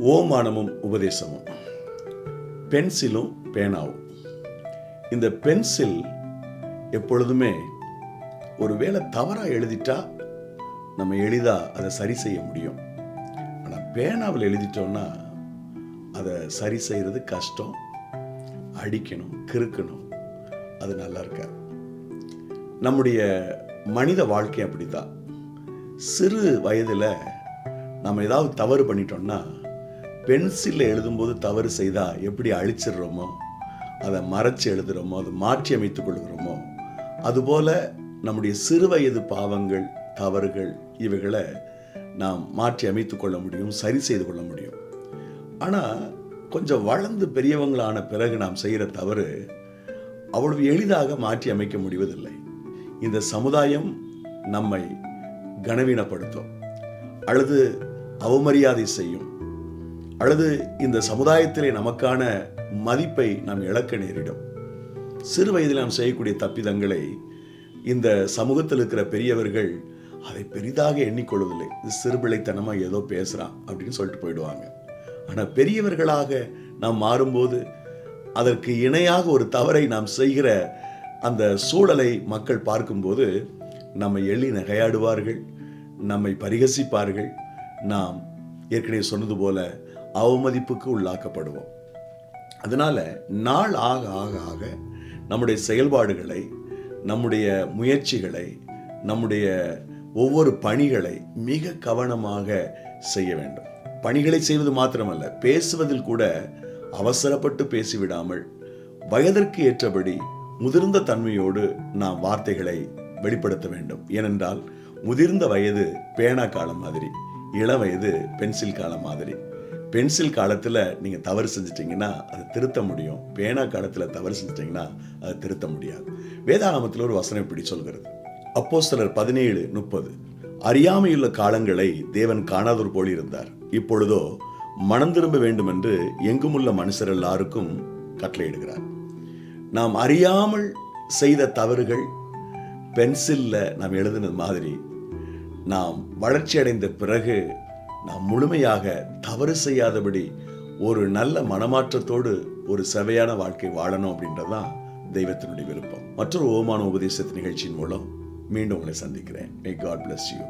ஓமானமும் உபதேசமும், பென்சிலும் பேனாவும். இந்த பென்சில் எப்பொழுதுமே ஒருவேளை தவறாக எழுதிட்டா நம்ம எளிதாக அதை சரி செய்ய முடியும். ஆனால் பேனாவில் எழுதிட்டோம்னா அதை சரி செய்கிறது கஷ்டம். அடிக்கணும், கிறுக்கணும், அது நல்லா இருக்காது. நம்முடைய மனித வாழ்க்கை அப்படித்தான். சிறு வயதில் நம்ம ஏதாவது தவறு பண்ணிட்டோம்னா பென்சிலில் எழுதும்போது தவறு செய்தால் எப்படி அழிச்சிடுறோமோ, அதை மறைச்சி எழுதுகிறோமோ, அதை மாற்றி அமைத்துக் கொள்கிறோமோ, அதுபோல் நம்முடைய சிறு வயது பாவங்கள், தவறுகள், இவைகளை நாம் மாற்றி அமைத்துக் கொள்ள முடியும், சரி செய்து கொள்ள முடியும். ஆனால் கொஞ்சம் வளர்ந்து பெரியவங்களான பிறகு நாம் செய்கிற தவறு அவ்வளவு எளிதாக மாற்றி அமைக்க முடிவதில்லை. இந்த சமுதாயம் நம்மை கனவீனப்படுத்தும், அல்லது அவமரியாதை செய்யும், அல்லது இந்த சமுதாயத்திலே நமக்கான மதிப்பை நாம் இழக்க நேரிடும். சிறு வயதில் நாம் செய்யக்கூடிய தப்பிதங்களை இந்த சமூகத்தில் இருக்கிற பெரியவர்கள் அதை பெரிதாக எண்ணிக்கொள்வதில்லை. இது சிறுபிள்ளைத்தனமாக ஏதோ பேசுகிறான் அப்படின்னு சொல்லிட்டு போயிடுவாங்க. ஆனால் பெரியவர்களாக நாம் மாறும்போது அதற்கு இணையாக ஒரு தவறை நாம் செய்கிற அந்த சூழலை மக்கள் பார்க்கும்போது நம்மை எள்ளி நகையாடுவார்கள், நம்மை பரிகசிப்பார்கள். நாம் ஏற்கனவே சொன்னது போல அவமதிப்புக்கு உள்ளாக்கப்படுவோம். அதனால் நாள் ஆக ஆக ஆக நம்முடைய செயல்பாடுகளை, நம்முடைய முயற்சிகளை, நம்முடைய ஒவ்வொரு பணிகளை மிக கவனமாக செய்ய வேண்டும். பணிகளை செய்வது மாத்திரமல்ல, பேசுவதில் கூட அவசரப்பட்டு பேசிவிடாமல் வயதிற்கு ஏற்றபடி முதிர்ந்த தன்மையோடு நாம் வார்த்தைகளை வெளிப்படுத்த வேண்டும். ஏனென்றால் முதிர்ந்த வயது பேனா காலம் மாதிரி, இளம் வயது பென்சில் காலம் மாதிரி. பென்சில் காலத்தில் நீங்கள் தவறு செஞ்சிட்டிங்கன்னா அதை திருத்த முடியும், பேனா காலத்தில் தவறு செஞ்சிட்டிங்கன்னா அதை திருத்த முடியாது. வேதாகமத்தில் ஒரு வசனம் இப்படி சொல்கிறது. அப்போஸ்தலர் 17:30, அறியாமையுள்ள காலங்களை தேவன் காணாதோர் போல் இருந்தார், இப்பொழுதோ மனம் திரும்ப வேண்டும் என்று எங்குமுள்ள மனுஷர் எல்லாருக்கும் கட்டளையிடுகிறார். நாம் அறியாமல் செய்த தவறுகள் பென்சிலில் நாம் எழுதினது மாதிரி நாம் வளர்ச்சி அடைந்த பிறகு நாம் முழுமையாக தவறு செய்யாதபடி ஒரு நல்ல மனமாற்றத்தோடு ஒரு செவையான வாழ்க்கை வாழணும் அப்படின்றதான் தெய்வத்தினுடைய விருப்பம். மற்றொரு ஓமான உபதேச நிகழ்ச்சியின் மூலம் மீண்டும் உங்களை சந்திக்கிறேன். May God bless you.